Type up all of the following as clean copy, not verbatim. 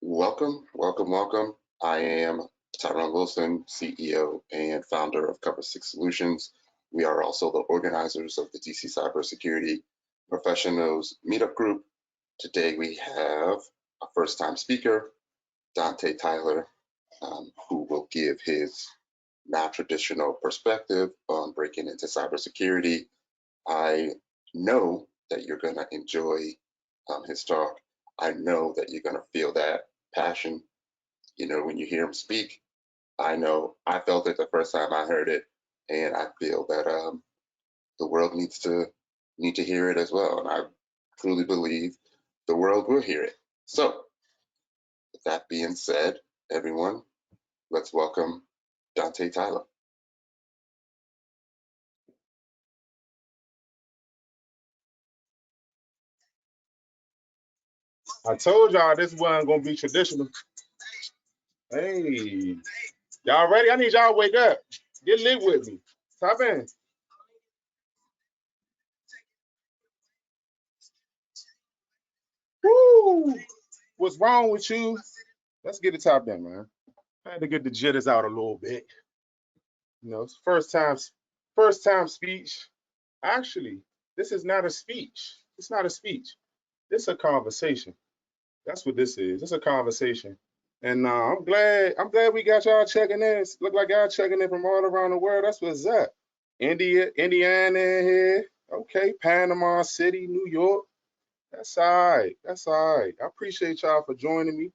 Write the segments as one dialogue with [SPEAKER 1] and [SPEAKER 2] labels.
[SPEAKER 1] Welcome, welcome, welcome. I am Tyrone Wilson, CEO and founder of Cover 6 Solutions. We are also the organizers of the DC Cybersecurity Professionals Meetup Group. Today we have a first-time speaker, Dontae Tyler, who will give his non-traditional perspective on breaking into cybersecurity. I know that you're going to enjoy his talk. I know that you're going to feel that passion. You know, when you hear him speak, I know I felt it the first time I heard it, and I feel that the world needs to hear it as well. And I truly believe the world will hear it. So, with that being said, everyone, let's welcome Dontae Tyler.
[SPEAKER 2] I told y'all this wasn't gonna be traditional. Hey, y'all ready? I need y'all to wake up. Get lit with me. Top in. Woo! What's wrong with you? Let's get the top in, man. I had to get the jitters out a little bit. You know, it's first time speech. Actually, this is not a speech. It's not a speech. This is a conversation. That's what this is. It's a conversation. And I'm glad we got y'all checking in. Look like y'all checking in from all around the world. That's what's up. Indiana in here. Okay, Panama City, New York. That's all right. That's all right. I appreciate y'all for joining me.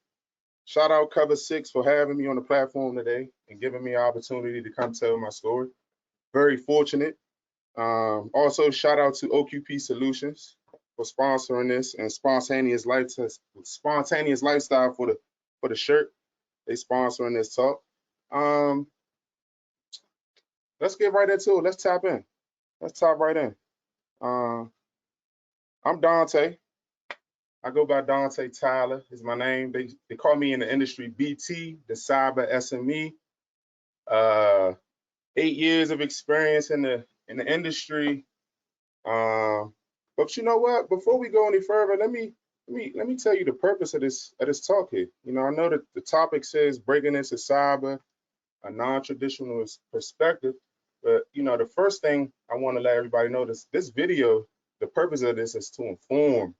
[SPEAKER 2] Shout out Cover 6 for having me on the platform today and giving me an opportunity to come tell my story. Very fortunate. Also, shout out to OQP Solutions for sponsoring this and spontaneous lifestyle for the shirt. They sponsoring this talk. Let's get right into it. Let's tap in. Let's tap right in. I'm Dontae. I go by Dontae Tyler is my name. They call me in the industry BT, the cyber SME. 8 years of experience in the industry. But you know what? Before we go any further, let me tell you the purpose of this talk here. You know, I know that the topic says breaking into cyber, a non-traditional perspective. But you know, the first thing I want to let everybody know this video, the purpose of this is to inform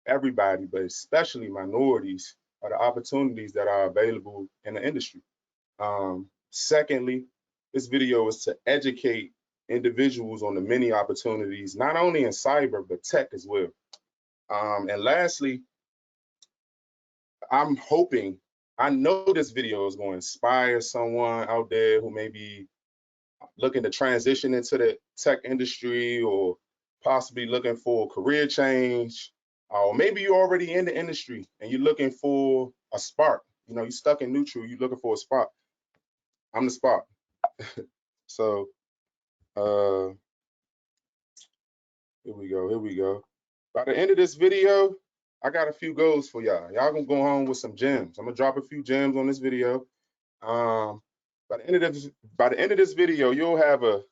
[SPEAKER 2] everybody, but especially minorities, of the opportunities that are available in the industry. Secondly, this video is to educate individuals on the many opportunities, not only in cyber, but tech as well. And lastly, I know this video is going to inspire someone out there who may be looking to transition into the tech industry or possibly looking for a career change, or maybe you're already in the industry and you're looking for a spark. You know, you're stuck in neutral, you're looking for a spark. I'm the spark. So here we go. By the end of this video, I got a few goals for y'all. Y'all gonna go home with some gems. I'm gonna drop a few gems on this video. By the end of this video, you'll have a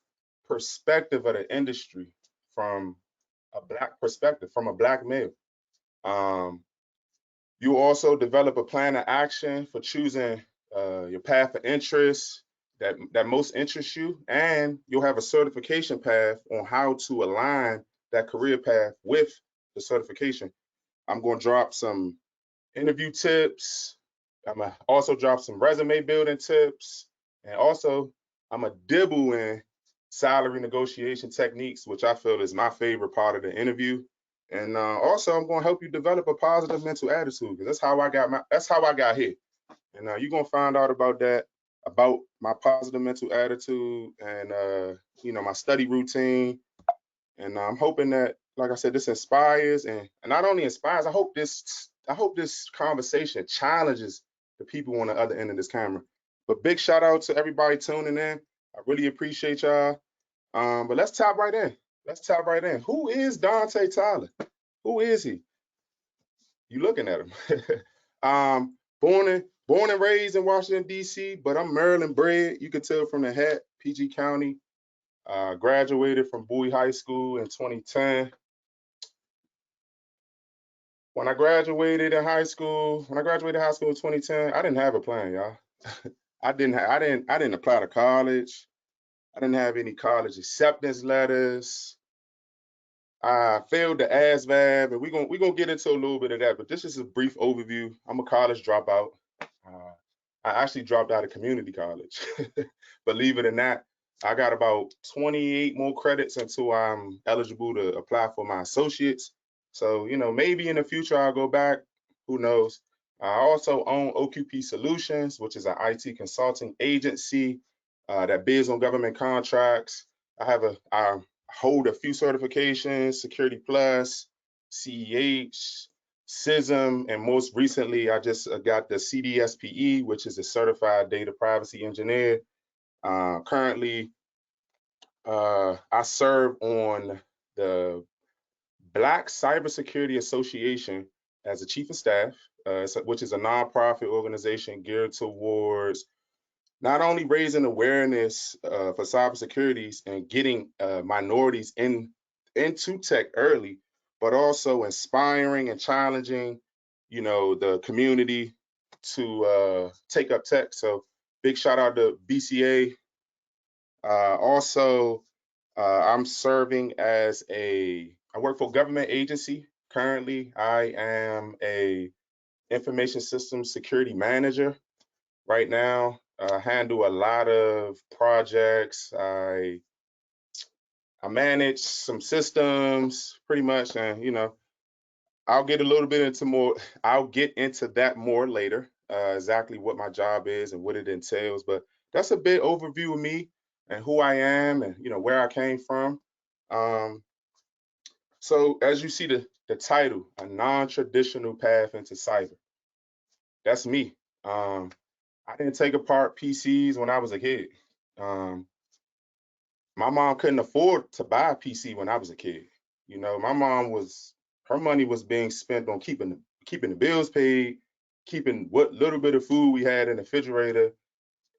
[SPEAKER 2] perspective of the industry from a black perspective, from a black male. You also develop a plan of action for choosing your path of interest that most interests you, and you'll have a certification path on how to align that career path with the certification. I'm going to drop some interview tips. I'm going to also drop some resume building tips, and also I'm going to dibble in salary negotiation techniques, which I feel is my favorite part of the interview. And also, I'm going to help you develop a positive mental attitude, because that's how I got here. And you're going to find out about that, about my positive mental attitude and you know, my study routine. And I'm hoping that, like I said, this inspires and not only inspires. I hope this conversation challenges the people on the other end of this camera. But big shout out to everybody tuning in. I really appreciate y'all. But let's tap right in. Who is Dontae Tyler? Who is he? You looking at him. Born and raised in Washington, D.C., but I'm Maryland bred. You can tell from the hat, PG County. Graduated from Bowie High School in 2010. when I graduated high school in 2010, I didn't have a plan, y'all. I didn't apply to college. I didn't have any college acceptance letters. I failed the ASVAB, and we gonna get into a little bit of that. But this is a brief overview. I'm a college dropout. Uh, I actually dropped out of community college. Believe it or not, I got about 28 more credits until I'm eligible to apply for my associates. So, maybe in the future I'll go back. Who knows? I also own OQP Solutions, which is an IT consulting agency that bids on government contracts. I hold a few certifications: Security Plus, CEH, CISM, and most recently, I just got the CDSPE, which is a Certified Data Privacy Engineer. Currently, I serve on the Black Cybersecurity Association as a chief of staff, which is a nonprofit organization geared towards not only raising awareness for cybersecurity and getting minorities into tech early, but also inspiring and challenging, the community to take up tech. So big shout out to BCA. Also, I'm serving I work for a government agency. Currently, I am a information systems security manager right now. I handle a lot of projects. I manage some systems pretty much, and I'll get a little bit into more. I'll get into that more later, exactly what my job is and what it entails. But that's a bit overview of me and who I am, and where I came from. Um, so as you see the title, a non-traditional path into cyber. That's me. I didn't take apart PCs when I was a kid. Um, my mom couldn't afford to buy a PC when I was a kid. My mom her money was being spent on keeping the bills paid, keeping what little bit of food we had in the refrigerator,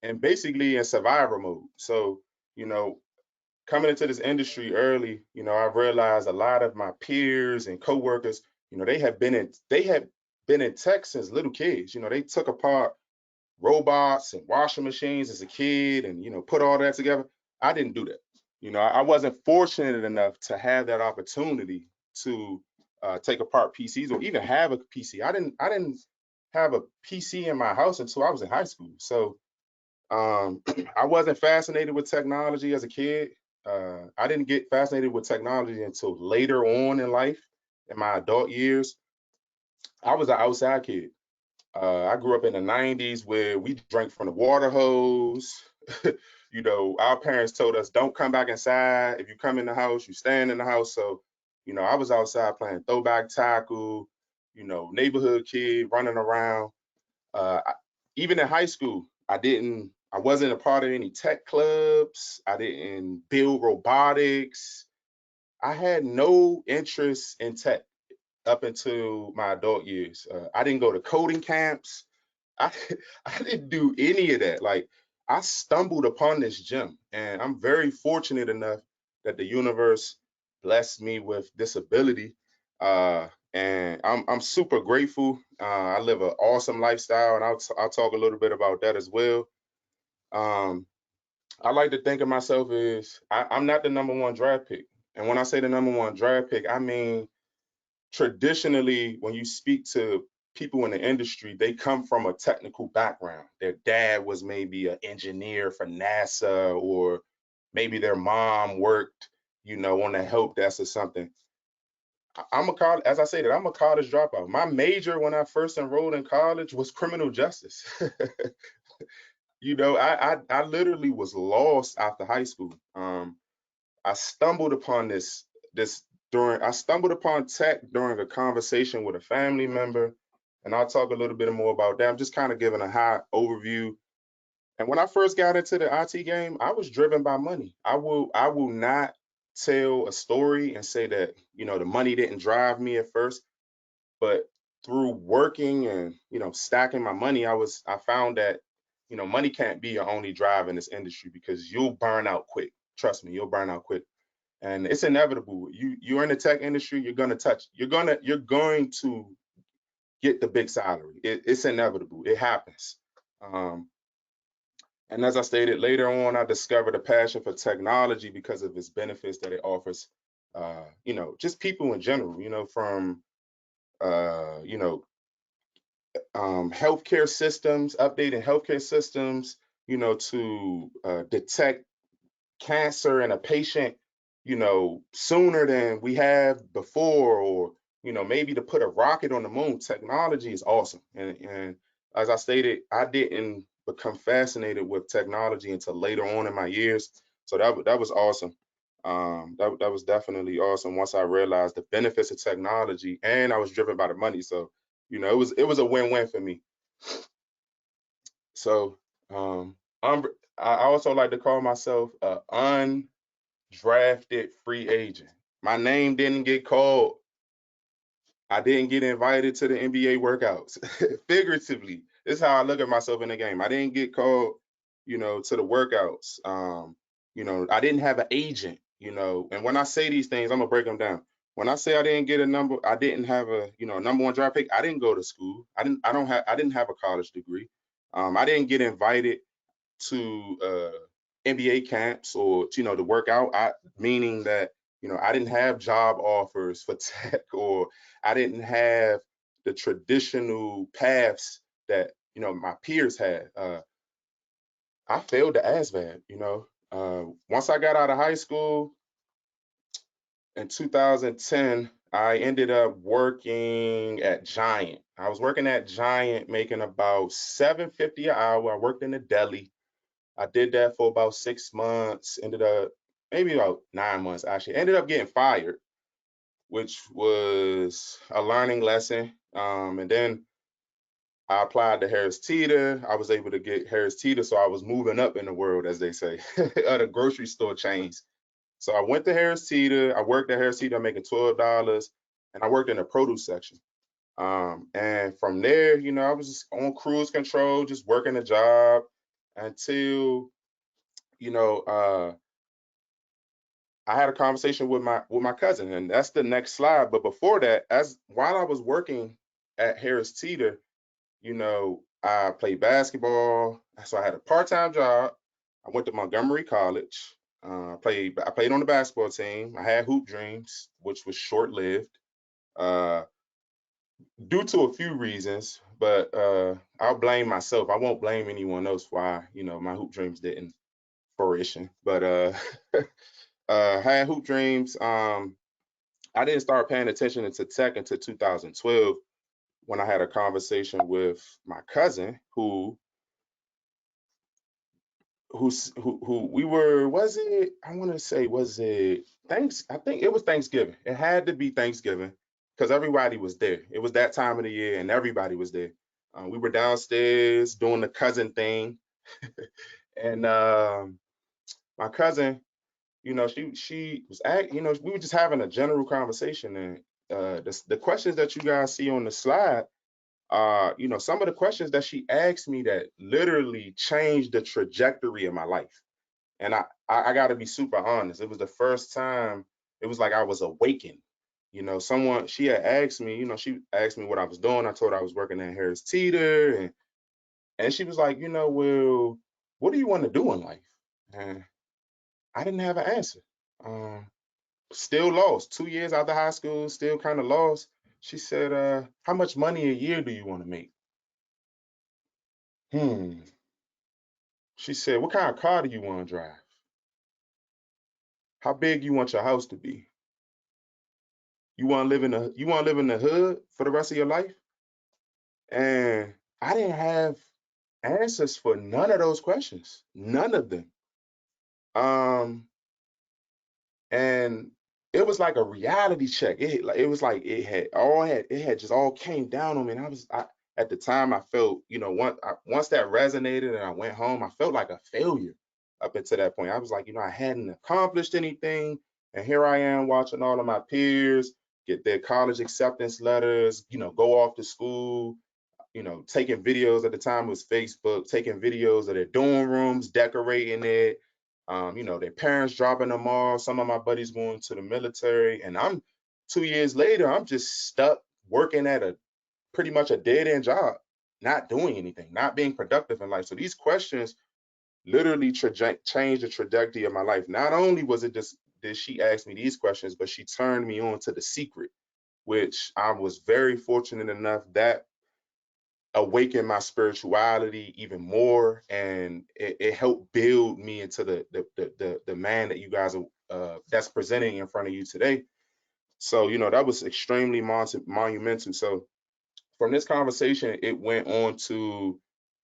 [SPEAKER 2] and basically in survival mode. So, you know, coming into this industry early, I've realized a lot of my peers and coworkers, they had been in tech since little kids. They took apart robots and washing machines as a kid and put all that together. I didn't do that. I wasn't fortunate enough to have that opportunity to take apart PCs or even have a PC. I didn't have a PC in my house until I was in high school. So I wasn't fascinated with technology as a kid. I didn't get fascinated with technology until later on in life, in my adult years. I was an outside kid. I grew up in the 90s where we drank from the water hose. Our parents told us, don't come back inside. If you come in the house, you stand in the house. So, I was outside playing throwback tackle, neighborhood kid running around. Even in high school, I wasn't a part of any tech clubs. I didn't build robotics. I had no interest in tech up until my adult years. I didn't go to coding camps. I I didn't do any of that. Like I stumbled upon this gym, and I'm very fortunate enough that the universe blessed me with this ability. And I'm super grateful. I live an awesome lifestyle, and I'll talk a little bit about that as well. Um, I like to think of myself as I'm not the number one draft pick, and when I say the number one draft pick, I mean traditionally, when you speak to people in the industry, they come from a technical background. Their dad was maybe an engineer for NASA, or maybe their mom worked, on the help desk or something. I'm a college, as I say that, I'm a college dropout. My major when I first enrolled in college was criminal justice. I literally was lost after high school. I stumbled upon this I stumbled upon tech during a conversation with a family member, and I'll talk a little bit more about that. I'm just kind of giving a high overview. And when I first got into the IT game, I was driven by money. I will not tell a story and say that, the money didn't drive me at first, but through working and, stacking my money, I found that, money can't be your only drive in this industry because you'll burn out quick. Trust me, you'll burn out quick, and it's inevitable. You're in the tech industry, you're going to get the big salary. It's inevitable. It happens. And as I stated later on, I discovered a passion for technology because of its benefits that it offers. Just people in general. From healthcare systems, updating healthcare systems. To detect cancer in a patient, sooner than we have before, or maybe to put a rocket on the moon. Technology is awesome, and as I stated, I didn't become fascinated with technology until later on in my years. So that was awesome. That was definitely awesome once I realized the benefits of technology, and I was driven by the money. So it was a win-win for me. So I also like to call myself a undrafted free agent. My name didn't get called. I didn't get invited to the NBA workouts. Figuratively, this is how I look at myself in the game. I didn't get called, to the workouts. I didn't have an agent, And when I say these things, I'm gonna break them down. When I say I didn't get a number, I didn't have a, number one draft pick. I didn't go to school. I didn't have a college degree. I didn't get invited to NBA camps or to work out. Meaning that I didn't have job offers for tech, or I didn't have the traditional paths that my peers had. I failed the ASVAB. Once I got out of high school in 2010, I ended up working at Giant. I was working at Giant, making about $7.50 an hour. I worked in the deli. I did that for about 6 months, ended up maybe about 9 months actually. Ended up getting fired, which was a learning lesson. And then I applied to Harris Teeter. I was able to get Harris Teeter, so I was moving up in the world, as they say, of the grocery store chains. So I went to Harris Teeter. I worked at Harris Teeter, making $12, and I worked in the produce section. And from there, I was just on cruise control, just working a job until you know, I had a conversation with my cousin, and that's the next slide. But before that, while I was working at Harris Teeter, I played basketball. So I had a part-time job. I went to Montgomery College. I played on the basketball team. I had hoop dreams, which was short-lived, uh, due to a few reasons. But I'll blame myself. I won't blame anyone else why my hoop dreams didn't fruition. But had hoop dreams. I didn't start paying attention into tech until 2012 when I had a conversation with my cousin who we were, was it, I want to say, was it I think it was Thanksgiving. It had to be Thanksgiving because everybody was there. It was that time of the year and everybody was there. We were downstairs doing the cousin thing. And my cousin, she was we were just having a general conversation, and the questions that you guys see on the slide are, some of the questions that she asked me that literally changed the trajectory of my life. And I got to be super honest. It was the first time it was like I was awakened. She had asked me, she asked me what I was doing. I told her I was working at Harris Teeter, and she was like, well, what do you want to do in life? And I didn't have an answer. Um, Still lost. 2 years after high school, still kind of lost. She said, how much money a year do you want to make? Hmm. She said, what kind of car do you want to drive? How big you want your house to be? You want to live in the hood for the rest of your life? And I didn't have answers for none of those questions. None of them. Um, and it was like a reality check. It was like it had just all came down on me. And at the time I felt, once that resonated and I went home, I felt like a failure up until that point. I was like, I hadn't accomplished anything. And here I am watching all of my peers get their college acceptance letters, go off to school, taking videos. At the time it was Facebook, taking videos of their dorm rooms, decorating it, their parents dropping them off, some of my buddies going to the military, and I'm 2 years later, I'm just stuck working at a pretty much a dead-end job, not doing anything, not being productive in life. So these questions literally changed the trajectory of my life. Not only was it just did she ask me these questions, but she turned me on to The Secret, which I was very fortunate enough that awakened my spirituality even more, and it helped build me into the man that you guys are that's presenting in front of you today. So that was extremely monumental. So from this conversation, it went on to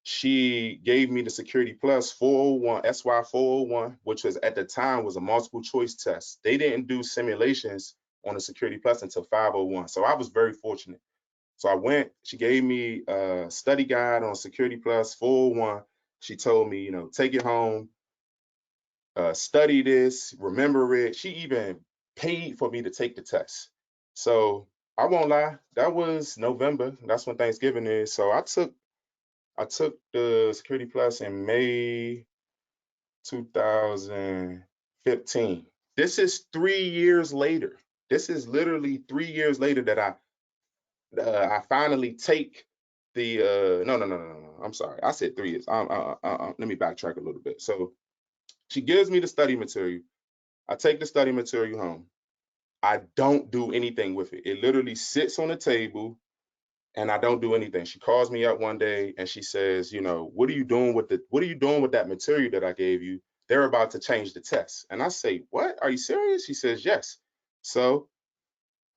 [SPEAKER 2] she gave me the Security Plus 401, SY 401, which was at the time was a multiple choice test. They didn't do simulations on the Security Plus until 501. So I was very fortunate. So I went, she gave me a study guide on Security Plus 401. She told me, take it home, study this, remember it. She even paid for me to take the test. So I won't lie, that was November. That's when Thanksgiving is. So I took the Security Plus in May 2015. This is 3 years later. This is literally 3 years later that I finally take the no. I'm sorry. I said 3 years. Let me backtrack a little bit. So she gives me the study material. I take the study material home. I don't do anything with it. It literally sits on the table and I don't do anything. She calls me up one day and she says, what are you doing with that material that I gave you? They're about to change the test. And I say, what? Are you serious? She says, yes. So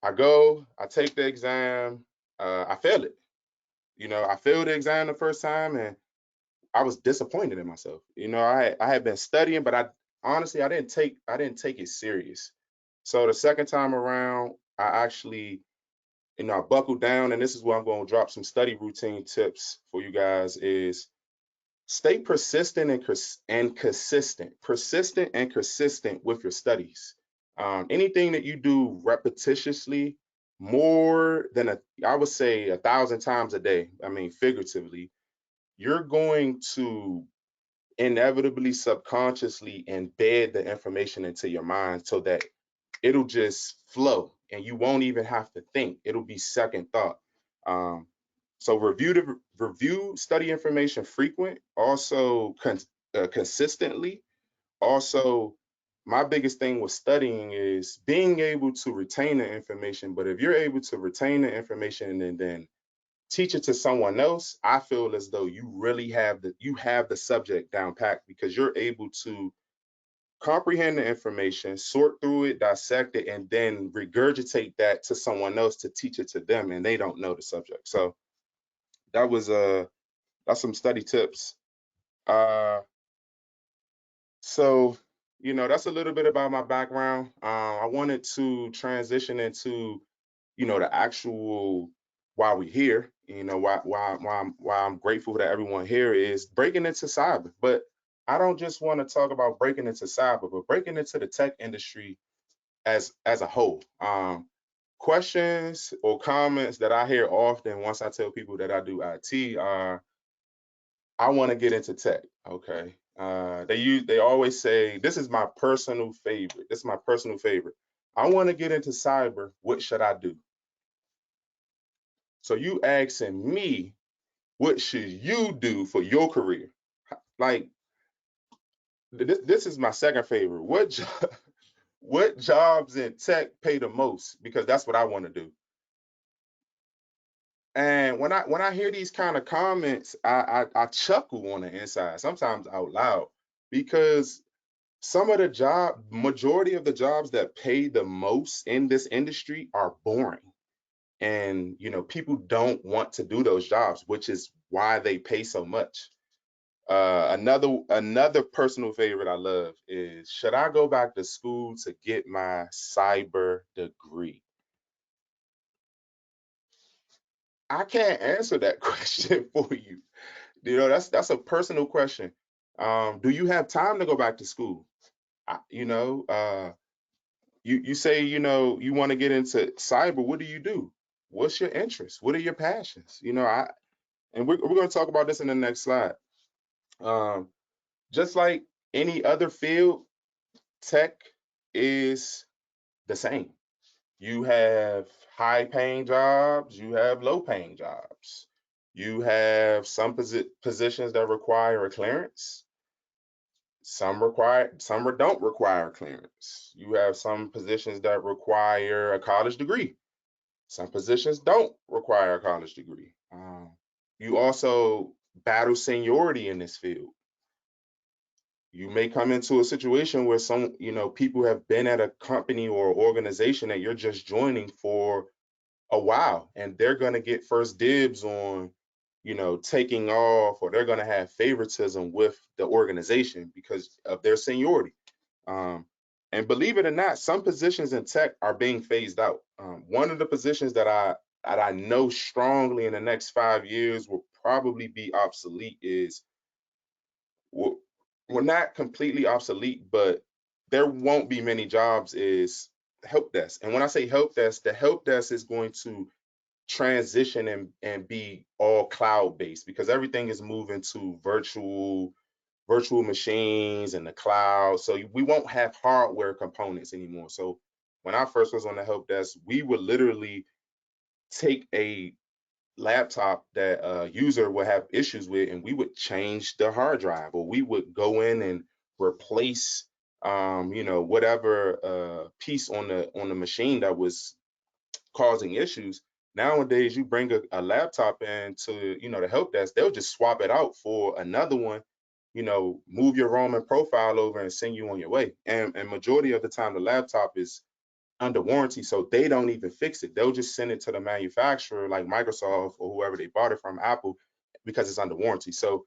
[SPEAKER 2] I go, I take the exam, I fail it. I failed the exam the first time and I was disappointed in myself. I had been studying, but I honestly I didn't take it serious. So the second time around, I actually, I buckled down, and this is where I'm going to drop some study routine tips for you guys is stay persistent and consistent. Persistent and consistent with your studies. Anything that you do repetitiously, more than I would say 1,000 times a day, I mean figuratively, you're going to inevitably subconsciously embed the information into your mind so that it'll just flow and you won't even have to think. It'll be second thought. So review study information frequent, also consistently. Also, my biggest thing with studying is being able to retain the information. But if you're able to retain the information and then teach it to someone else, I feel as though you really have the subject down packed because you're able to comprehend the information, sort through it, dissect it, and then regurgitate that to someone else to teach it to them, and they don't know the subject. So that's some study tips. So that's a little bit about my background. I wanted to transition into the actual why we're here. Why I'm grateful that everyone here is breaking into cyber. But I don't just want to talk about breaking into cyber, but breaking into the tech industry as a whole. Questions or comments that I hear often once I tell people that I do IT are, I want to get into tech. Okay. They always say, this is my personal favorite. This is my personal favorite. I want to get into cyber. What should I do? So you asking me, what should you do for your career? Like, this is my second favorite. What jobs in tech pay the most? Because that's what I want to do. And when I hear these kind of comments, I chuckle on the inside, sometimes out loud, because some of the majority of the jobs that pay the most in this industry are boring. And people don't want to do those jobs, which is why they pay so much. Another personal favorite I love is, should I go back to school to get my cyber degree? I can't answer that question for you. That's a personal question. Do you have time to go back to school? You say you want to get into cyber. What do you do? What's your interest? What are your passions? And we're going to talk about this in the next slide. Just like any other field, tech is the same. You have high paying jobs, you have low paying jobs. You have some positions that require a clearance, some don't require clearance. You have some positions that require a college degree. Some positions don't require a college degree. You also battle seniority in this field. You may come into a situation where some, people have been at a company or organization that you're just joining for a while, and they're going to get first dibs on, taking off, or they're going to have favoritism with the organization because of their seniority. And believe it or not, some positions in tech are being phased out. One of the positions that I know strongly in the next 5 years will probably be obsolete is, well, not completely obsolete, but there won't be many jobs, is help desk. And when I say help desk, the help desk is going to transition and be all cloud based, because everything is moving to virtual machines and the cloud. So we won't have hardware components anymore. So when I first was on the help desk, we would literally take a laptop that a user would have issues with, and we would change the hard drive, or we would go in and replace whatever piece on the machine that was causing issues. Nowadays, you bring a laptop into, the help desk, they'll just swap it out for another one, move your Roman profile over and send you on your way. And majority of the time, the laptop is under warranty, so they don't even fix it. They'll just send it to the manufacturer, like Microsoft or whoever they bought it from, Apple, because it's under warranty. So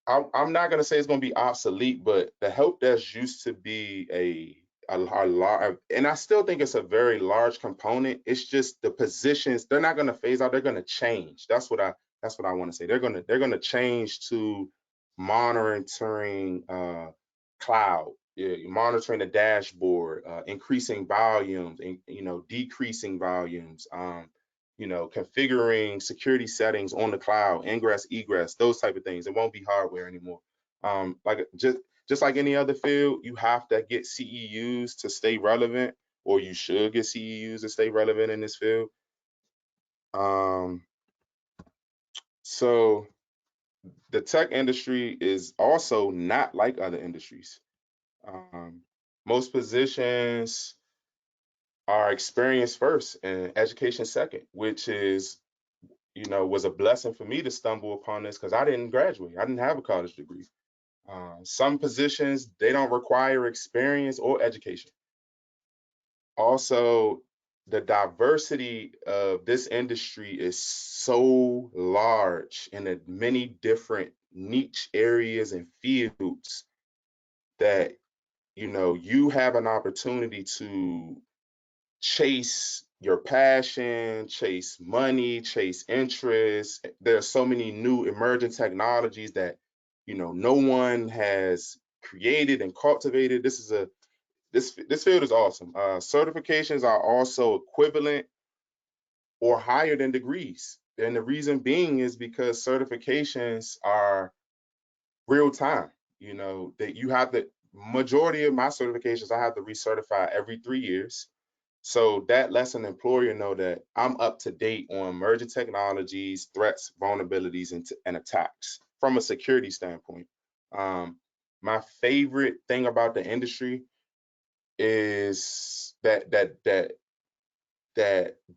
[SPEAKER 2] I'm not gonna say it's gonna be obsolete, but the help desk used to be a large, and I still think it's a very large component. It's just the positions, they're not gonna phase out, they're gonna change. That's what I want to say. They're gonna change to monitoring cloud, yeah, monitoring the dashboard, increasing volumes, and decreasing volumes. Configuring security settings on the cloud, ingress, egress, those type of things. It won't be hardware anymore. Like just like any other field, you have to get CEUs to stay relevant, or you should get CEUs to stay relevant in this field. So the tech industry is also not like other industries. Most positions are experience first and education second, which is, was a blessing for me to stumble upon this, because I didn't graduate. I didn't have a college degree. Some positions, they don't require experience or education. Also, the diversity of this industry is so large in the many different niche areas and fields that, you have an opportunity to chase your passion, chase money, chase interest. There are so many new emerging technologies that, no one has created and cultivated. This field is awesome. Certifications are also equivalent or higher than degrees. And the reason being is because certifications are real time. That you have the majority of my certifications, I have to recertify every 3 years. So that lets an employer know that I'm up to date on emerging technologies, threats, vulnerabilities, and attacks from a security standpoint. My favorite thing about the industry is that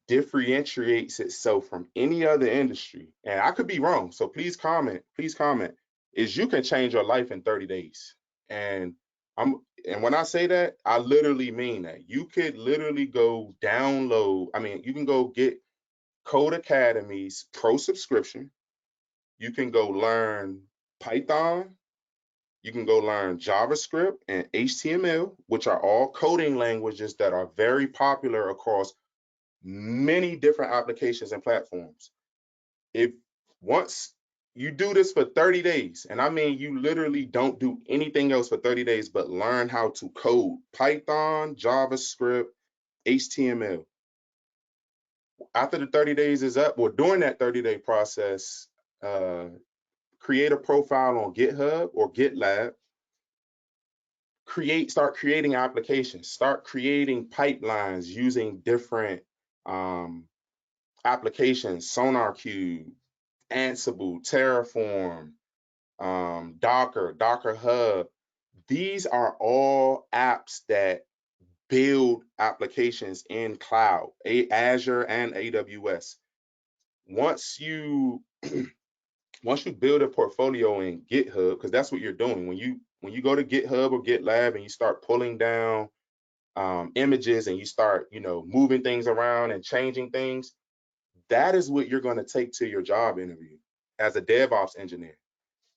[SPEAKER 2] differentiates itself from any other industry. And I could be wrong, so please comment. Is you can change your life in 30 days. And and when I say that, I literally mean that. You could literally go download, you can go get Code Academy's pro subscription. You can go learn Python. You can go learn JavaScript and HTML, which are all coding languages that are very popular across many different applications and platforms. If once you do this for 30 days, and I mean you literally don't do anything else for 30 days but learn how to code Python, JavaScript, HTML. After the 30 days is up, or during that 30-day process, create a profile on GitHub or GitLab, start creating applications, start creating pipelines using different applications, SonarQube, Ansible, Terraform, Docker Hub. These are all apps that build applications in cloud, Azure and AWS. Once you build a portfolio in GitHub, because that's what you're doing when you go to GitHub or GitLab and you start pulling down images and you start moving things around and changing things, that is what you're going to take to your job interview as a DevOps engineer.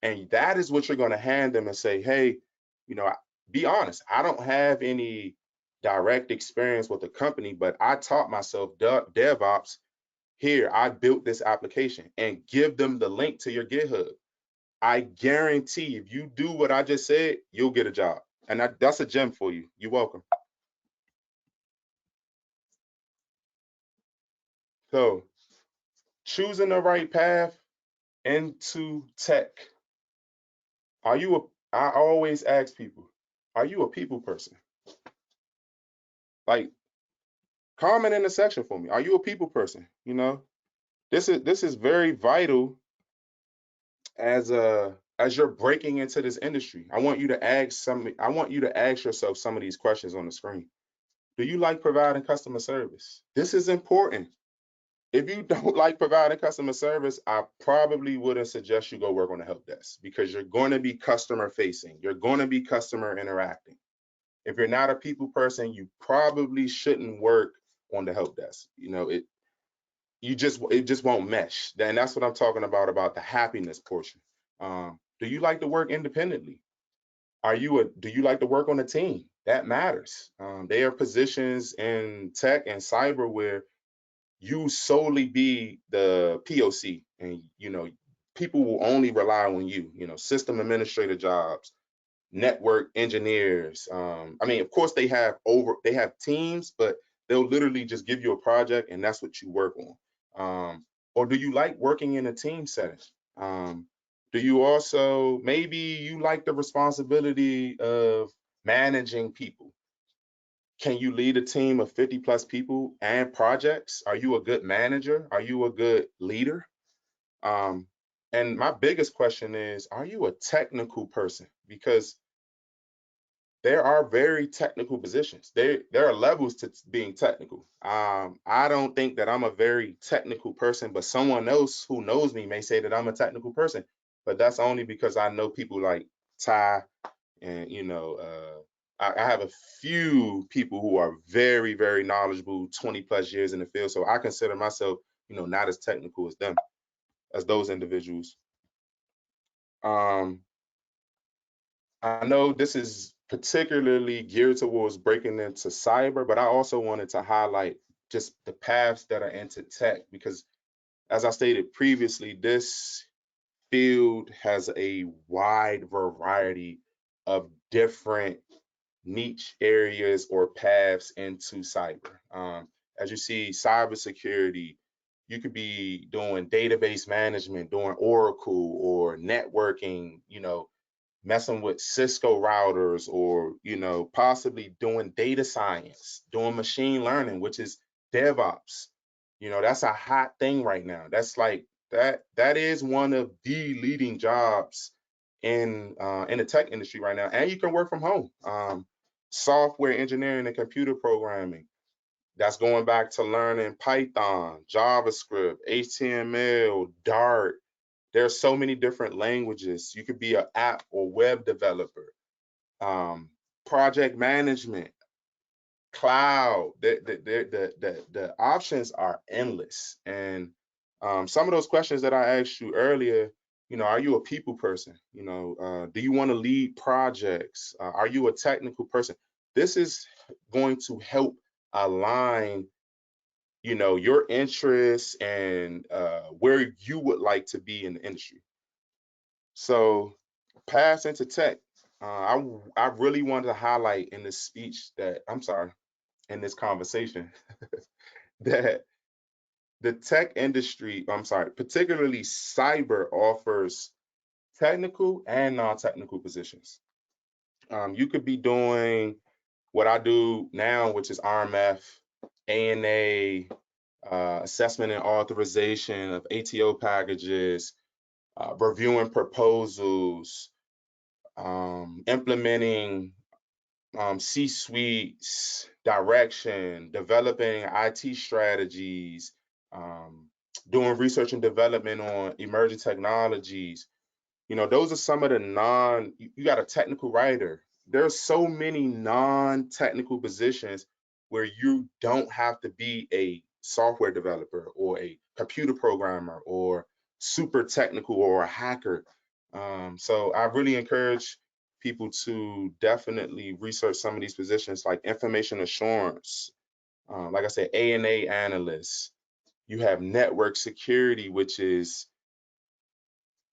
[SPEAKER 2] And that is what you're going to hand them and say, hey, be honest, I don't have any direct experience with the company, but I taught myself DevOps. Here, I built this application, and give them the link to your GitHub. I guarantee if you do what I just said, you'll get a job. And that's a gem for you. You're welcome. So choosing the right path into tech. I always ask people, are you a people person? Like, comment in the section for me. Are you a people person? This is very vital as you're breaking into this industry. I want you to ask yourself some of these questions on the screen. Do you like providing customer service? This is important. If you don't like providing customer service, I probably wouldn't suggest you go work on the help desk, because you're going to be customer facing. You're going to be customer interacting. If you're not a people person, you probably shouldn't work on the help desk. It just won't mesh. And that's what I'm talking about the happiness portion. Do you like to work independently? Do you like to work on a team? That matters. There are positions in tech and cyber where you solely be the POC, and people will only rely on you. System administrator jobs, network engineers. Of course they have teams, but they'll literally just give you a project and that's what you work on. Or do you like working in a team setting? Do you also, maybe you like the responsibility of managing people? Can you lead a team of 50 plus people and projects? Are you a good manager? Are you a good leader? And my biggest question is, are you a technical person? Because there are very technical positions. There are levels to being technical. I don't think that I'm a very technical person, but someone else who knows me may say that I'm a technical person. But that's only because I know people like Ty, and I have a few people who are very, very knowledgeable, 20 plus years in the field. So I consider myself, not as technical as them, as those individuals. I know this is particularly geared towards breaking into cyber, but I also wanted to highlight just the paths that are into tech, because as I stated previously, this field has a wide variety of different niche areas or paths into cyber. As you see, cybersecurity, you could be doing database management, doing Oracle or networking, messing with Cisco routers, or possibly doing data science, doing machine learning, which is DevOps. That's a hot thing right now. That's like that is one of the leading jobs in the tech industry right now, and you can work from home. Software engineering and computer programming, that's going back to learning Python, JavaScript, HTML, Dart. There are so many different languages. You could be an app or web developer, project management, cloud. The options are endless. And some of those questions that I asked you earlier, are you a people person? Do you want to lead projects? Are you a technical person? This is going to help align your interests and where you would like to be in the industry. So pass into tech. I really wanted to highlight in this speech in this conversation that the tech industry, particularly cyber, offers technical and non-technical positions. You could be doing what I do now, which is RMF, ANA, assessment and authorization of ATO packages, reviewing proposals, implementing C-suites, direction, developing IT strategies, doing research and development on emerging technologies. Those are some of the you got a technical writer. There's so many non-technical positions where you don't have to be a software developer or a computer programmer or super technical or a hacker. So I really encourage people to definitely research some of these positions like information assurance, like I said, A&A analysts. You have network security, which is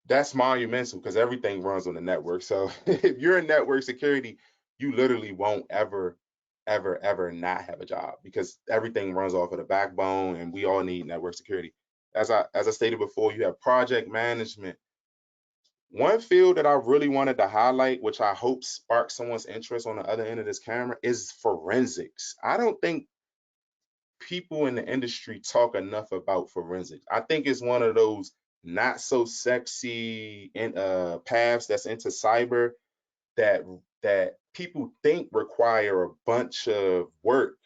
[SPEAKER 2] that's monumental because everything runs on the network. So if you're in network security, you literally won't ever not have a job because everything runs off of the backbone, and we all need network security. As I stated before, you have project management. One field that I really wanted to highlight, which I hope sparks someone's interest on the other end of this camera, is forensics. I don't think people in the industry talk enough about forensics. I think it's one of those not so sexy paths that's into cyber that people think require a bunch of work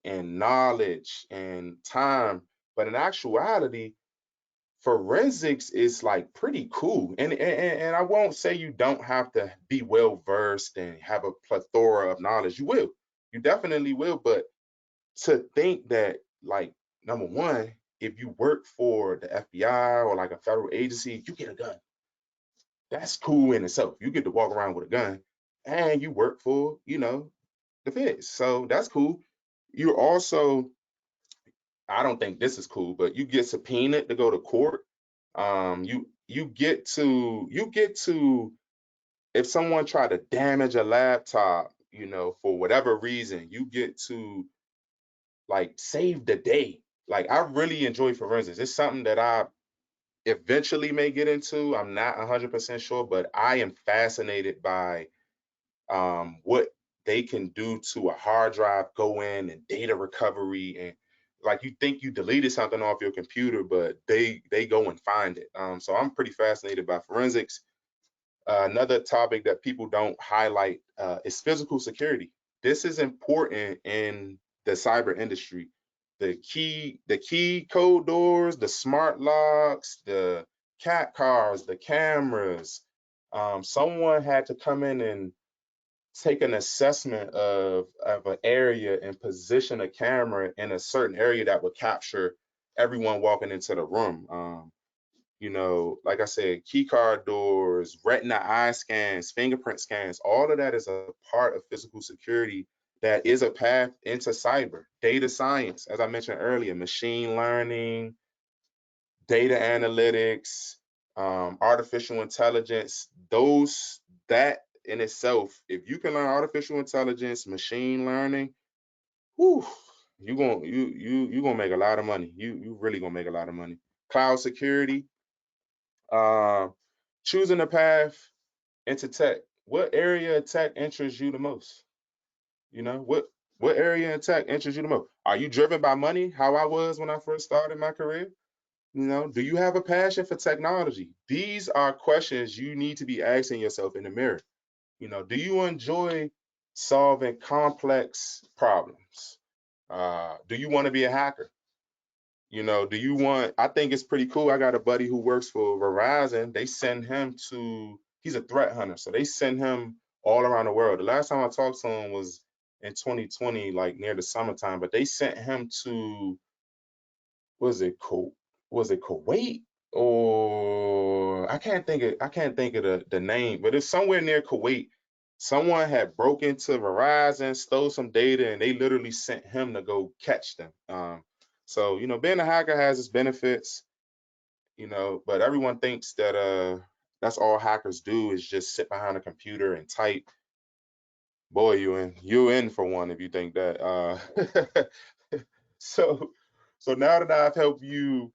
[SPEAKER 2] and knowledge and time, but in actuality, forensics is like pretty cool. And I won't say you don't have to be well versed and have a plethora of knowledge. You definitely will, but to think that, like, number one, if you work for the FBI or like a federal agency, you get a gun. That's cool in itself. You get to walk around with a gun, and you work for, the feds. So that's cool. You're also, I don't think this is cool, but you get subpoenaed to go to court. You get to if someone tried to damage a laptop, for whatever reason, you get to like save the day. Like, I really enjoy forensics. It's something that I eventually may get into. I'm not 100% sure, but I am fascinated by what they can do to a hard drive, go in and data recovery, and like you think you deleted something off your computer, but they go and find it. So I'm pretty fascinated by forensics. Another topic that people don't highlight is physical security. This is important in the cyber industry. The key code doors, the smart locks, the cat cars, the cameras. Someone had to come in and take an assessment of an area and position a camera in a certain area that would capture everyone walking into the room. Like I said, key card doors, retina eye scans, fingerprint scans, all of that is a part of physical security that is a path into cyber. Data science, as I mentioned earlier, machine learning, data analytics, artificial intelligence, that in itself, if you can learn artificial intelligence, machine learning, whew, you gonna make a lot of money. You really gonna make a lot of money. Cloud security, uh, choosing a path into tech. What area of tech interests you the most? What area of tech interests you the most? Are you driven by money, how I was when I first started my career? Do you have a passion for technology? These are questions you need to be asking yourself in the mirror. Do you enjoy solving complex problems? Do you want to be a hacker? I think it's pretty cool. I got a buddy who works for Verizon. They send him he's a threat hunter. So they send him all around the world. The last time I talked to him was in 2020, like near the summertime, but they sent him to, was it Kuwait, or I can't think of the name, but it's somewhere near Kuwait. Someone had broke into Verizon, stole some data, and they literally sent him to go catch them. So being a hacker has its benefits, but everyone thinks that that's all hackers do is just sit behind a computer and type. Boy, you in for one if you think that. So so now that I've helped you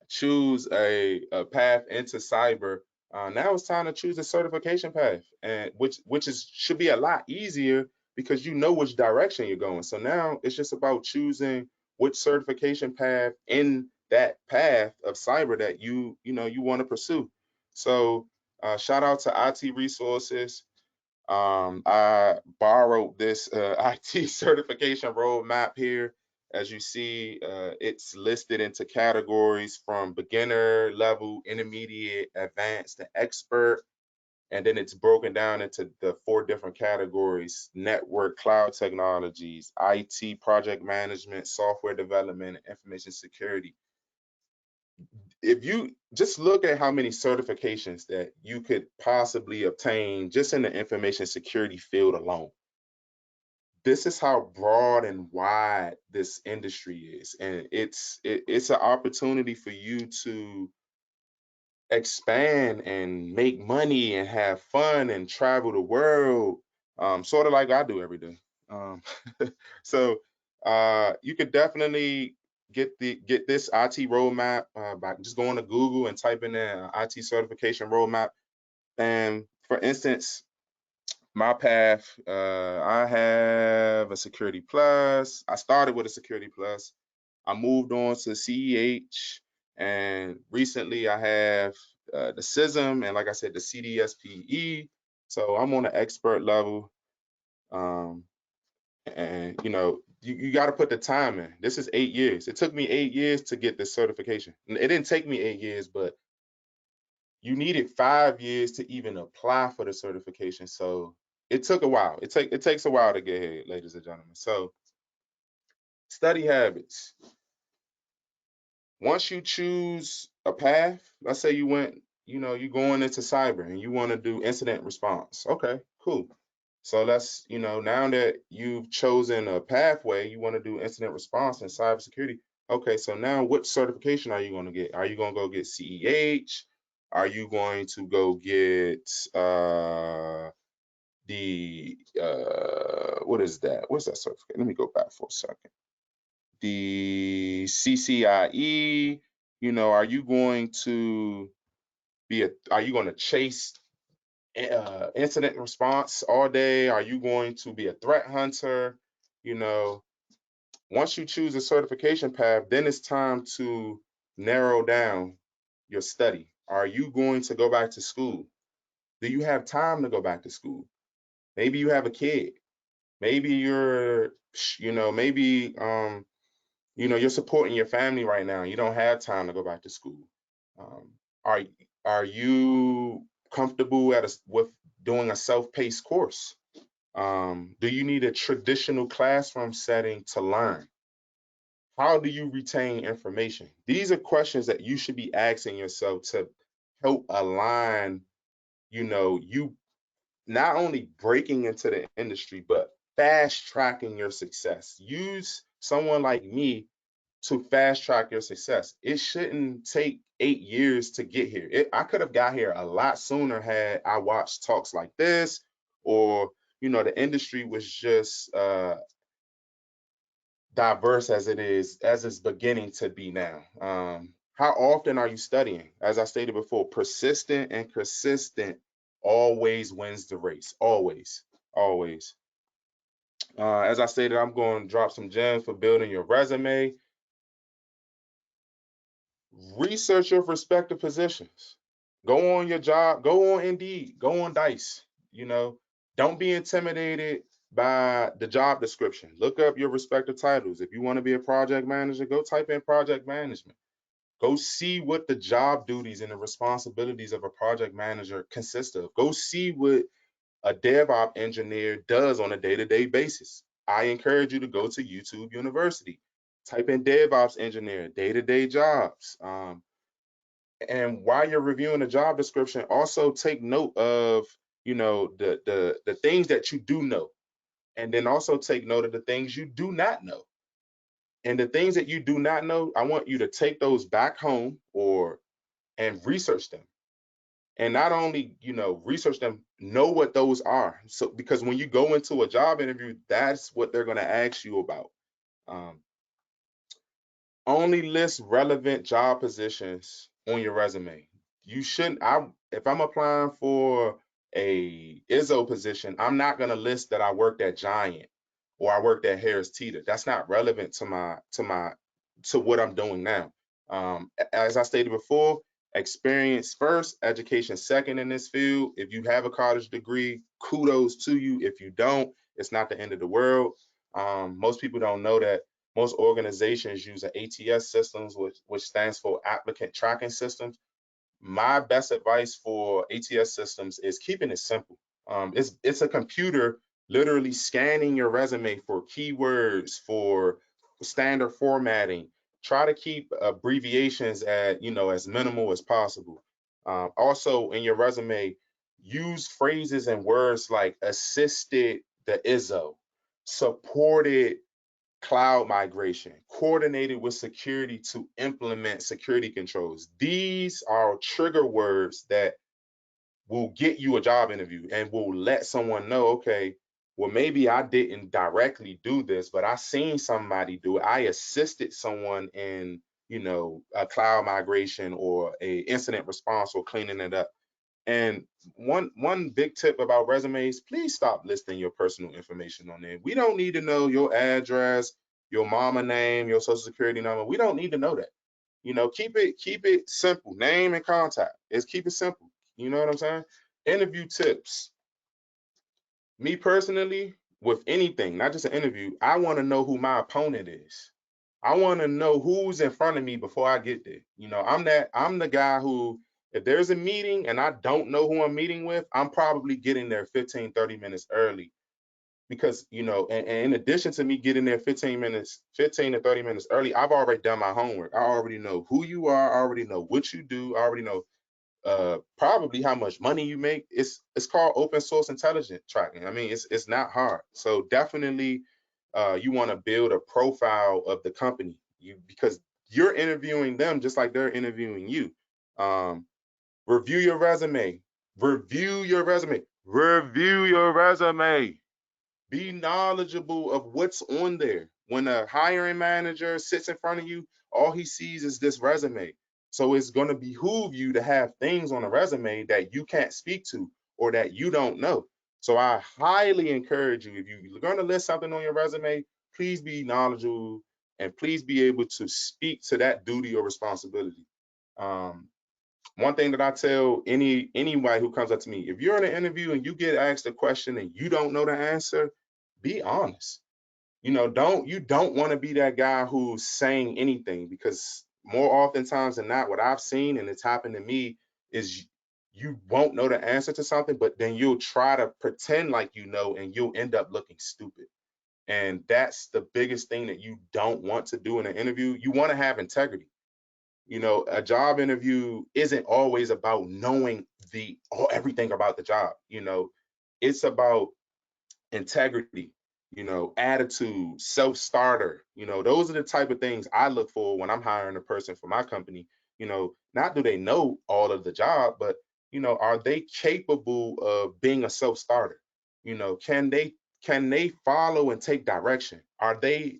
[SPEAKER 2] choose a path into cyber, Now it's time to choose a certification path, and which should be a lot easier because you know which direction you're going. So now it's just about choosing which certification path in that path of cyber that you want to pursue. So shout out to IT Resources. I borrowed this IT certification roadmap here. As you see, it's listed into categories from beginner level, intermediate, advanced, and expert. And then it's broken down into the 4 different categories: network, cloud technologies, IT, project management, software development, and information security. If you just look at how many certifications that you could possibly obtain just in the information security field alone, this is how broad and wide this industry is, and it's an opportunity for you to expand and make money and have fun and travel the world, sort of like I do every day. um, so you could definitely get this IT roadmap by just going to Google and typing in IT certification roadmap. And for instance, my path, I have a Security Plus. I started with a Security Plus. I moved on to CEH, and recently I have the CISM and, like I said, the CDSPE. So I'm on the expert level, um, and you got to put the time in. This is 8 years. It took me 8 years to get this certification. It didn't take me 8 years, but you needed 5 years to even apply for the certification. So it took a while. It takes a while to get here, ladies and gentlemen. So study habits. Once you choose a path, let's say you're going into cyber and you want to do incident response. Okay, cool. So now that you've chosen a pathway, you want to do incident response and cybersecurity. Okay, so now what certification are you going to get? Are you going to go get CEH? Are you going to go get the what is that? What's that certificate? Let me go back for a second. The CCIE. Are you going to are you going to chase incident response all day? Are you going to be a threat hunter? You know, Once you choose a certification path, then it's time to narrow down your study. Are you going to go back to school? Do you have time to go back to school? Maybe you have a kid. Maybe you're supporting your family right now. You don't have time to go back to school. Um, are are you comfortable with doing a self-paced course? Do you need a traditional classroom setting to learn? How do you retain information? These are questions that you should be asking yourself to help align, you not only breaking into the industry, but fast tracking your success. Use someone like me to fast track your success. It shouldn't take 8 years to get here. I could have got here a lot sooner had I watched talks like this, or the industry was just diverse as it is, as it's beginning to be now. How often are you studying? As I stated before, persistent and consistent always wins the race. Always, always. As I stated, I'm going to drop some gems for building your resume. Research your respective positions. Go on your job, go on Indeed, go on Dice. Don't be intimidated by the job description. Look up your respective titles. If you want to be a project manager, go type in project management. Go see what the job duties and the responsibilities of a project manager consist of. Go see what a DevOps engineer does on a day-to-day basis. I encourage you to go to YouTube University, type in DevOps engineer, day-to-day jobs. And while you're reviewing the job description, also take note of, the things that you do know, and then also take note of the things you do not know. And the things that you do not know, I want you to take those back home and research them. And not only research them, know what those are. So because when you go into a job interview, that's what they're going to ask you about. um, Only list relevant job positions on your resume. you shouldn't. If I'm applying for a ISO position, I'm not gonna list that I worked at Giant or I worked at Harris Teeter. That's not relevant to what I'm doing now. As I stated before, experience first, education second in this field. If you have a college degree, kudos to you. If you don't, it's not the end of the world. Most people don't know that most organizations use an ATS systems, which stands for applicant tracking systems. My best advice for ATS systems is keeping it simple. It's a computer literally scanning your resume for keywords, for standard formatting. Try to keep abbreviations at as minimal as possible. Also, in your resume, use phrases and words like assisted the ISO, supported cloud migration, coordinated with security to implement security controls. These are trigger words that will get you a job interview and will let someone know, okay, well, maybe I didn't directly do this, but I seen somebody do it. I assisted someone in, a cloud migration or a incident response or cleaning it up. And one big tip about resumes, please stop listing your personal information on there. We don't need to know your address, your mama name, your social security number. We don't need to know that. Keep it simple. Name and contact. Keep it simple. You know what I'm saying? Interview tips. Me personally, with anything, not just an interview, I want to know who my opponent is. I want to know who's in front of me before I get there. I'm the guy who, if there's a meeting and I don't know who I'm meeting with, I'm probably getting there 15, 30 minutes early. Because, and in addition to me getting there 15 to 30 minutes early, I've already done my homework. I already know who you are, I already know what you do, I already know probably how much money you make. It's called open source intelligence tracking. I mean, it's not hard. So definitely, you want to build a profile of the company, because you're interviewing them just like they're interviewing you. Review your resume. Review your resume. Review your resume. Be knowledgeable of what's on there. When a hiring manager sits in front of you, all he sees is this resume. So it's going to behoove you to have things on a resume that you can't speak to or that you don't know. So I highly encourage you, if you're going to list something on your resume, please be knowledgeable and please be able to speak to that duty or responsibility. One thing that I tell anybody who comes up to me, if you're in an interview and you get asked a question and you don't know the answer, be honest. You don't want to be that guy who's saying anything, because more oftentimes than not, what I've seen, and it's happened to me, is you won't know the answer to something, but then you'll try to pretend like you know, and you'll end up looking stupid. And that's the biggest thing that you don't want to do in an interview. You want to have integrity. A job interview isn't always about knowing everything about the job. It's about integrity, attitude, self-starter. Those are the type of things I look for when I'm hiring a person for my company. Not do they know all of the job, but are they capable of being a self-starter? Can they follow and take direction? Are they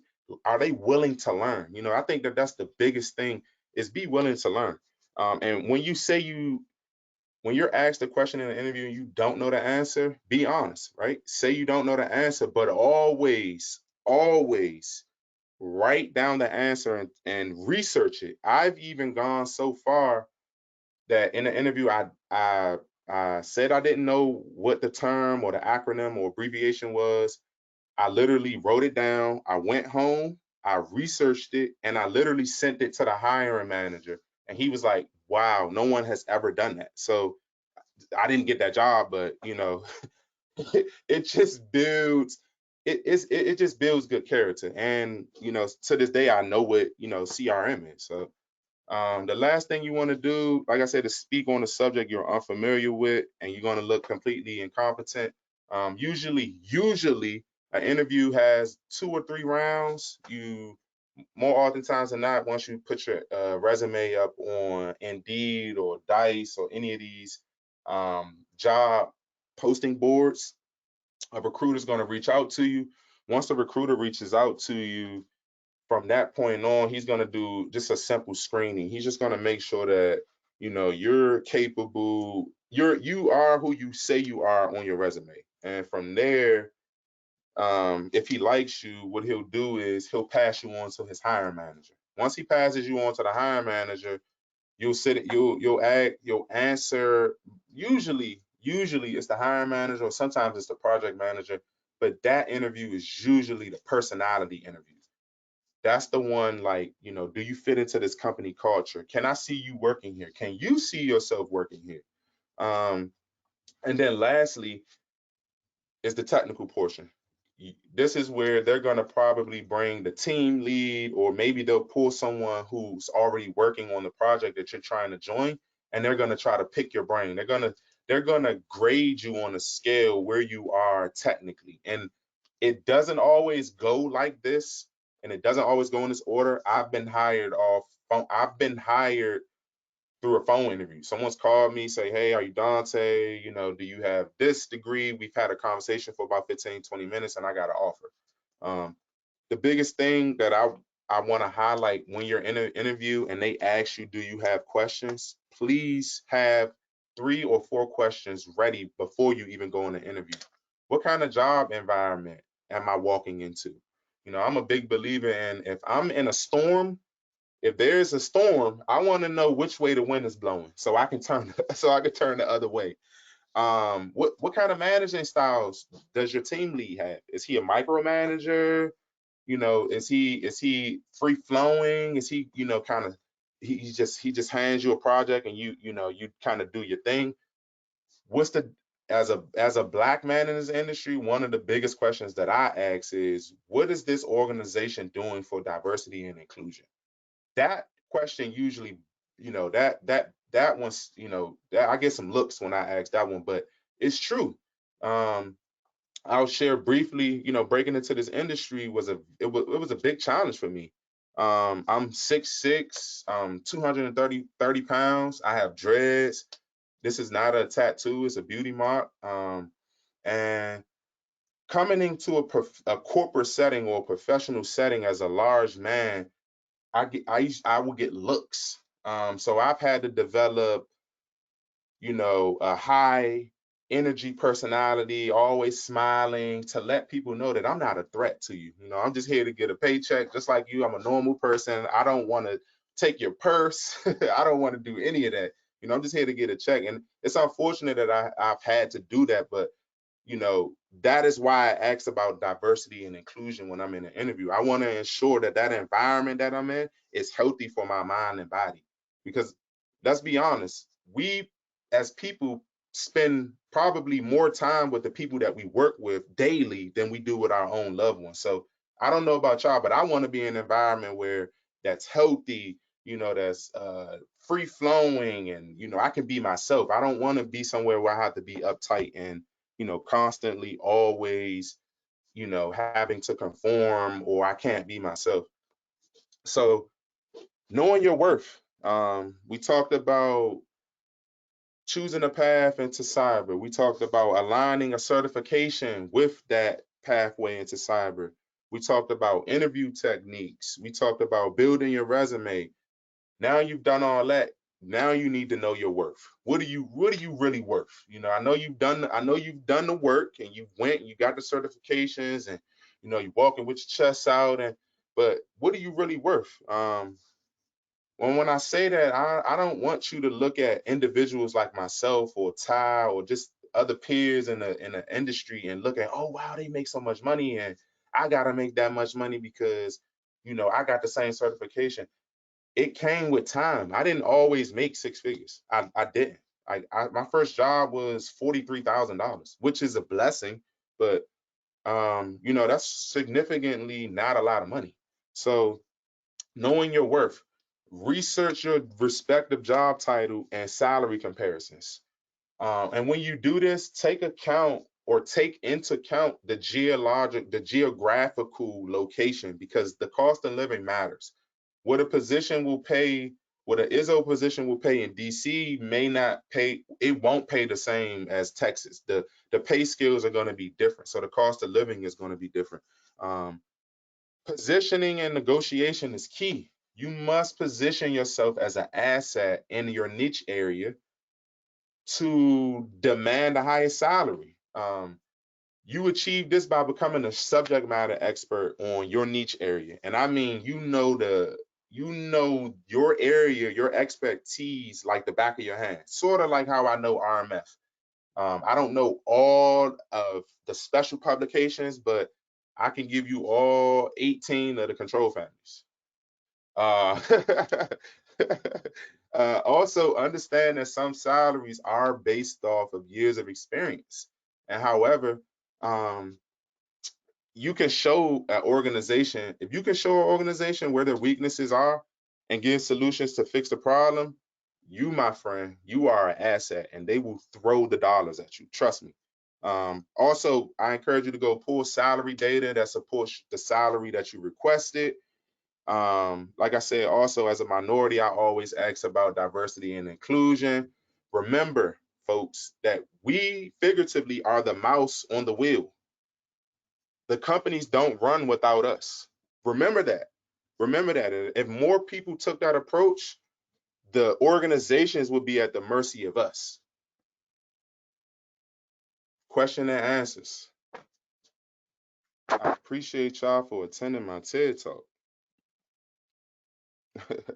[SPEAKER 2] willing to learn? I think that that's the biggest thing, is be willing to learn. And when you're asked a question in an interview and you don't know the answer, be honest, right? Say you don't know the answer, but always, always write down the answer and research it. I've even gone so far that in the interview, I said I didn't know what the term or the acronym or abbreviation was. I literally wrote it down. I went home, I researched it, and I literally sent it to the hiring manager. And he was like, wow, no one has ever done that. So I didn't get that job, but it just builds it just builds good character. And to this day I know what CRM is. So the last thing you want to do, like I said, is speak on a subject you're unfamiliar with and you're going to look completely incompetent. Usually an interview has 2 or 3 rounds. You More oftentimes than not, once you put your resume up on Indeed or Dice or any of these job posting boards, a recruiter is going to reach out to you. Once the recruiter reaches out to you, from that point on, he's going to do just a simple screening. He's just going to make sure that you know, you're capable, you are who you say you are on your resume. And from there, if he likes you, what he'll do is he'll pass you on to his hiring manager. Once he passes you on to the hiring manager, you'll answer. Usually it's the hiring manager, or sometimes it's the project manager, but that interview is usually the personality interview. That's the one, like, you know, do you fit into this company culture? Can I see you working here? Can you see yourself working here? And then lastly is the technical portion. This is where they're going to probably bring the team lead, or maybe they'll pull someone who's already working on the project that you're trying to join, and they're going to try to pick your brain. They're going to grade you on a scale where you are technically. And it doesn't always go like this, and it doesn't always go in this order. I've been hired through a phone interview. Someone's called me, say, hey, are you Dontae? You know, do you have this degree? We've had a conversation for about 15, 20 minutes, and I got an offer. The biggest thing that I want to highlight when you're in an interview and they ask you, do you have questions? Please have 3 or 4 questions ready before you even go in the interview. What kind of job environment am I walking into? You know, I'm a big believer in, if I'm in a storm, if there's a storm, I want to know which way the wind is blowing so I can turn the other way. What kind of managing styles does your team lead have? Is he a micromanager? You know, is he free flowing? Is he, you know, kind of, he just hands you a project and you kind of do your thing? What's the as a black man in this industry, one of the biggest questions that I ask is, what is this organization doing for diversity and inclusion? That question usually, you know, that one's, you know, that I get some looks when I ask that one, but it's true. Um, I'll share briefly, you know, breaking into this industry was a big challenge for me. I'm 6'6", 230 pounds. I have dreads. This is not a tattoo, it's a beauty mark. And coming into a corporate setting or a professional setting as a large man, I will get looks. So I've had to develop, you know, a high energy personality, always smiling, to let people know that I'm not a threat to you. You know, I'm just here to get a paycheck, just like you. I'm a normal person. I don't want to take your purse. I don't want to do any of that. You know, I'm just here to get a check. And it's unfortunate that I've had to do that, but you know, that is why I ask about diversity and inclusion when I'm in an interview. I want to ensure that that environment that I'm in is healthy for my mind and body. Because let's be honest, we as people spend probably more time with the people that we work with daily than we do with our own loved ones. So I don't know about y'all, but I want to be in an environment where that's healthy, you know, that's free flowing, and you know, I can be myself. I don't want to be somewhere where I have to be uptight and, you know, constantly always, you know, having to conform, or I can't be myself. So knowing your worth. We talked about choosing a path into cyber. We talked about aligning a certification with that pathway into cyber. We talked about interview techniques. We talked about building your resume. Now you've done all that. Now you need to know your worth. What are you really worth? You know, I know you've done the work, and you went and you got the certifications, and you know, you're walking with your chest out, and but what are you really worth? When I say that, I don't want you to look at individuals like myself or Ty or just other peers in the industry and look at, oh wow, they make so much money and I gotta make that much money because, you know, I got the same certification. It came with time. I didn't always make 6 figures. I didn't. My first job was $43,000, which is a blessing, but you know, that's significantly not a lot of money. So knowing your worth, research your respective job title and salary comparisons. And when you do this, take into account the geographical location, because the cost of living matters. What a position will pay, what an ISO position will pay in DC may not pay, it won't pay the same as Texas. The pay scales are going to be different. So the cost of living is going to be different. Positioning and negotiation is key. You must position yourself as an asset in your niche area to demand a higher salary. You achieve this by becoming a subject matter expert on your niche area. And I mean, you know your area, your expertise like the back of your hand, sort of like how I know RMF. I don't know all of the special publications, but I can give you all 18 of the control families. Uh, also, understand that some salaries are based off of years of experience. And however, um, you can show an organization, if you can show an organization where their weaknesses are and give solutions to fix the problem, you, my friend, you are an asset and they will throw the dollars at you. Trust me. Also, I encourage you to go pull salary data that supports the salary that you requested. Like I said, also as a minority, I always ask about diversity and inclusion. Remember, folks, that we figuratively are the mouse on the wheel. The companies don't run without us. Remember that. Remember that. If more people took that approach, the organizations would be at the mercy of us. Question and answers. I appreciate y'all for attending my TED Talk. Let's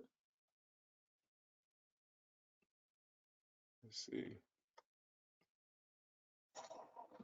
[SPEAKER 2] see.